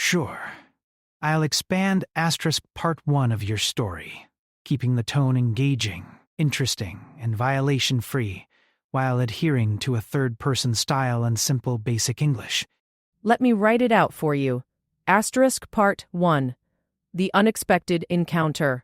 Sure. I'll expand asterisk part 1 of your story, keeping the tone engaging, interesting, and violation-free, while adhering to a third-person style and simple basic English. Let me write it out for you. Asterisk part 1. The unexpected encounter.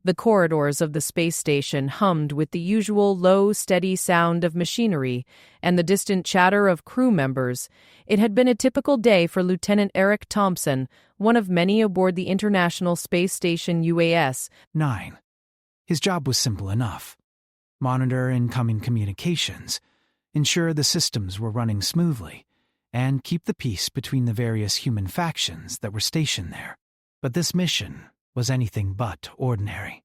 The corridors of the space station hummed with the usual low, steady sound of machinery and the distant chatter of crew members. It had been a typical day for Lieutenant Eric Thompson, one of many aboard the International Space Station UAS. 9. His job was simple enough. Monitor incoming communications, ensure the systems were running smoothly, and keep the peace between the various human factions that were stationed there. But this mission was anything but ordinary.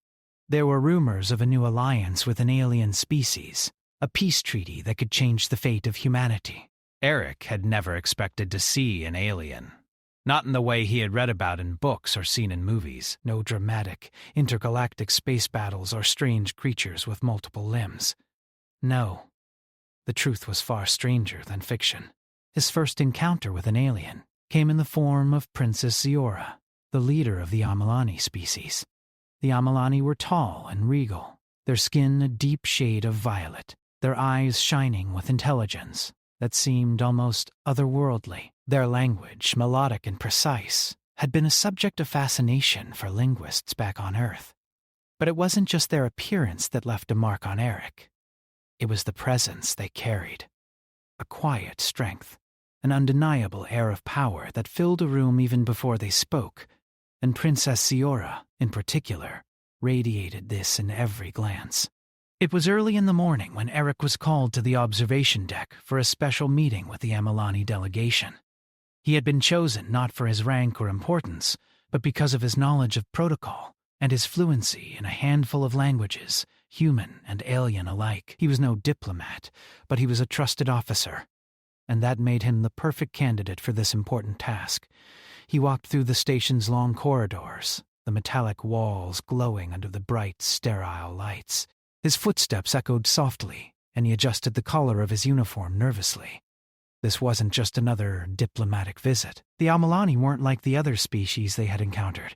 There were rumors of a new alliance with an alien species, a peace treaty that could change the fate of humanity. Eric had never expected to see an alien. Not in the way he had read about in books or seen in movies. No dramatic, intergalactic space battles or strange creatures with multiple limbs. No, the truth was far stranger than fiction. His first encounter with an alien came in the form of Princess Ziora, the leader of the Amalani species. The Amalani were tall and regal, their skin a deep shade of violet, their eyes shining with intelligence that seemed almost otherworldly. Their language, melodic and precise, had been a subject of fascination for linguists back on Earth. But it wasn't just their appearance that left a mark on Eric. It was the presence they carried. A quiet strength, an undeniable air of power that filled a room even before they spoke, and Princess Ziora, in particular, radiated this in every glance. It was early in the morning when Eric was called to the observation deck for a special meeting with the Amalani delegation. He had been chosen not for his rank or importance, but because of his knowledge of protocol and his fluency in a handful of languages, human and alien alike. He was no diplomat, but he was a trusted officer, and that made him the perfect candidate for this important task. He walked through the station's long corridors, the metallic walls glowing under the bright, sterile lights. His footsteps echoed softly, and he adjusted the collar of his uniform nervously. This wasn't just another diplomatic visit. The Amalani weren't like the other species they had encountered.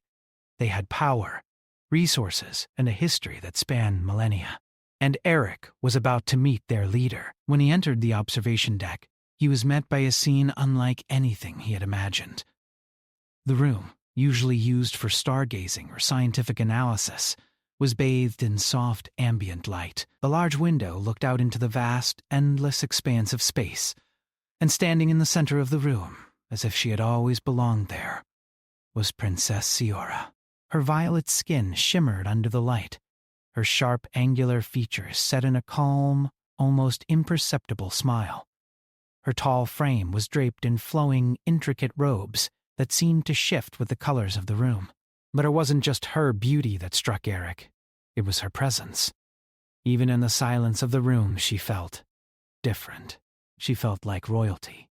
They had power, resources, and a history that spanned millennia. And Eric was about to meet their leader. When he entered the observation deck, he was met by a scene unlike anything he had imagined. The room, usually used for stargazing or scientific analysis, was bathed in soft ambient light. The large window looked out into the vast, endless expanse of space, and standing in the center of the room, as if she had always belonged there, was Princess Ziora. Her violet skin shimmered under the light, her sharp, angular features set in a calm, almost imperceptible smile. Her tall frame was draped in flowing, intricate robes that seemed to shift with the colors of the room. But it wasn't just her beauty that struck Eric. It was her presence. Even in the silence of the room, she felt different. She felt like royalty.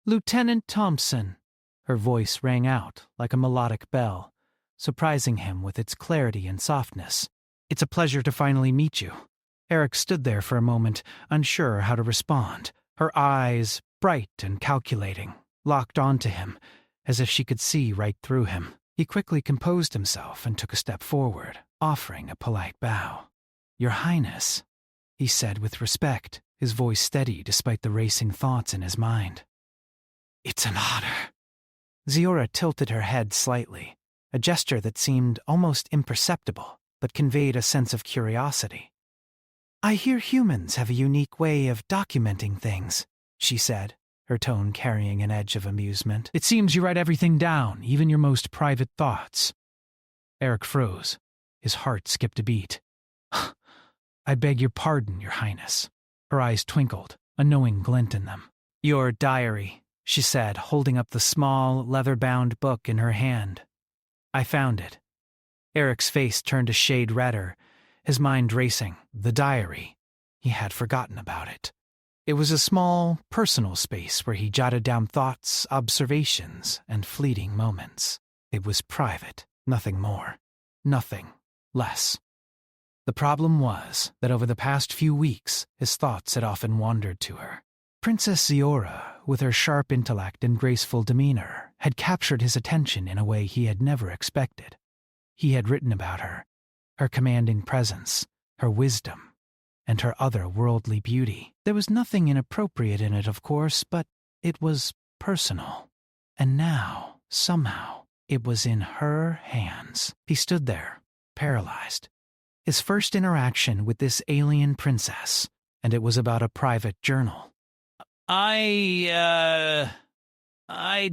"Lieutenant Thompson," her voice rang out like a melodic bell, surprising him with its clarity and softness. "It's a pleasure to finally meet you." Eric stood there for a moment, unsure how to respond. Her eyes, bright and calculating, locked onto him, as if she could see right through him. He quickly composed himself and took a step forward, offering a polite bow. "Your Highness," he said with respect, his voice steady despite the racing thoughts in his mind. "It's an honor." Ziora tilted her head slightly, a gesture that seemed almost imperceptible, but conveyed a sense of curiosity. "I hear humans have a unique way of documenting things," she said, her tone carrying an edge of amusement. "It seems you write everything down, even your most private thoughts." Eric froze. His heart skipped a beat. "I beg your pardon, Your Highness." Her eyes twinkled, a knowing glint in them. "Your diary," she said, holding up the small, leather-bound book in her hand. "I found it." Eric's face turned a shade redder, his mind racing. The diary. He had forgotten about it. It was a small, personal space where he jotted down thoughts, observations, and fleeting moments. It was private, nothing more, nothing less. The problem was that over the past few weeks, his thoughts had often wandered to her. Princess Ziora with her sharp intellect and graceful demeanor, had captured his attention in a way he had never expected. He had written about her, her commanding presence, her wisdom, and her otherworldly beauty. There was nothing inappropriate in it, of course, but it was personal. And now, somehow, it was in her hands. He stood there, paralyzed. His first interaction with this alien princess, and it was about a private journal. I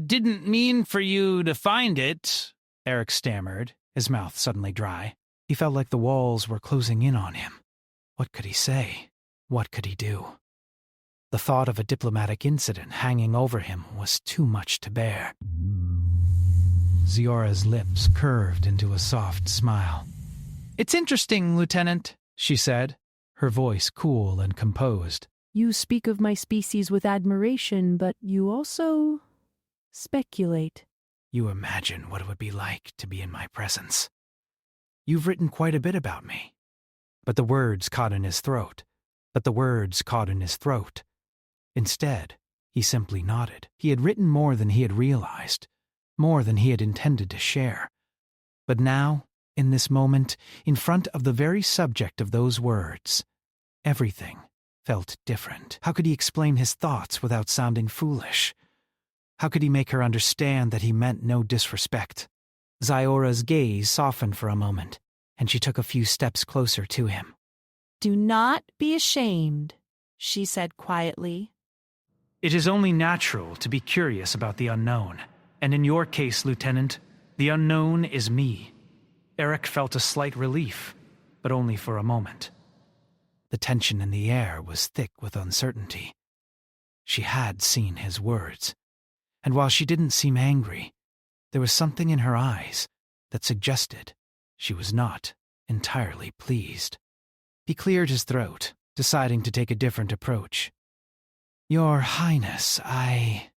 didn't mean for you to find it, Eric stammered, his mouth suddenly dry. He felt like the walls were closing in on him. What could he say? What could he do? The thought of a diplomatic incident hanging over him was too much to bear. Ziora's lips curved into a soft smile. "It's interesting, Lieutenant," she said, her voice cool and composed. You speak of my species with admiration, but you also speculate. You imagine what it would be like to be in my presence. You've written quite a bit about me. But the words caught in his throat. Instead, he simply nodded. He had written more than he had realized, more than he had intended to share. But now, in this moment, in front of the very subject of those words, everything felt different. How could he explain his thoughts without sounding foolish? How could he make her understand that he meant no disrespect? Ziora's gaze softened for a moment, and she took a few steps closer to him. "Do not be ashamed," she said quietly. It is only natural to be curious about the unknown, and in your case, Lieutenant, the unknown is me. Eric felt a slight relief, but only for a moment. The tension in the air was thick with uncertainty. She had seen his words, and while she didn't seem angry, there was something in her eyes that suggested she was not entirely pleased. He cleared his throat, deciding to take a different approach. "Your Highness, I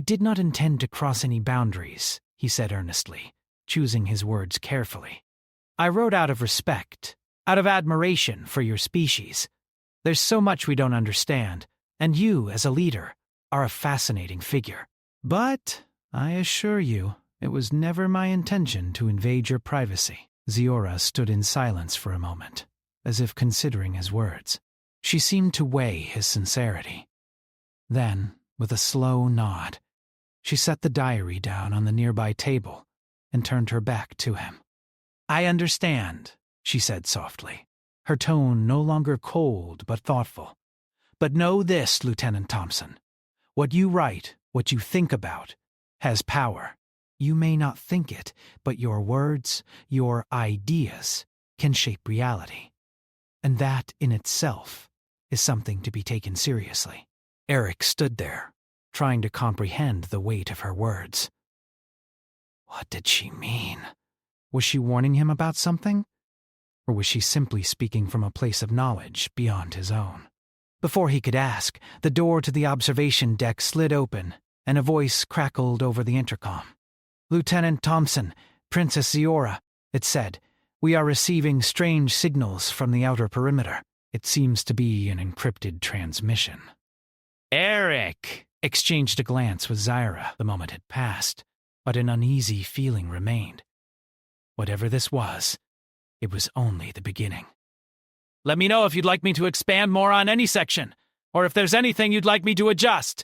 did not intend to cross any boundaries," he said earnestly, choosing his words carefully. "I wrote out of respect, out of admiration for your species. There's so much we don't understand, and you, as a leader, are a fascinating figure. But I assure you, it was never my intention to invade your privacy." Ziora stood in silence for a moment, as if considering his words. She seemed to weigh his sincerity. Then, with a slow nod, she set the diary down on the nearby table and turned her back to him. "I understand," she said softly, her tone no longer cold but thoughtful. "But know this, Lieutenant Thompson. What you write, what you think about, has power. You may not think it, but your words, your ideas, can shape reality. And that, in itself, is something to be taken seriously." Eric stood there, trying to comprehend the weight of her words. What did she mean? Was she warning him about something? Or was she simply speaking from a place of knowledge beyond his own? Before he could ask, the door to the observation deck slid open, and a voice crackled over the intercom. "Lieutenant Thompson, Princess Ziora," it said. "We are receiving strange signals from the outer perimeter. It seems to be an encrypted transmission." Eric exchanged a glance with Zyra the moment had passed, but an uneasy feeling remained. Whatever this was, it was only the beginning. "Let me know if you'd like me to expand more on any section, or if there's anything you'd like me to adjust,"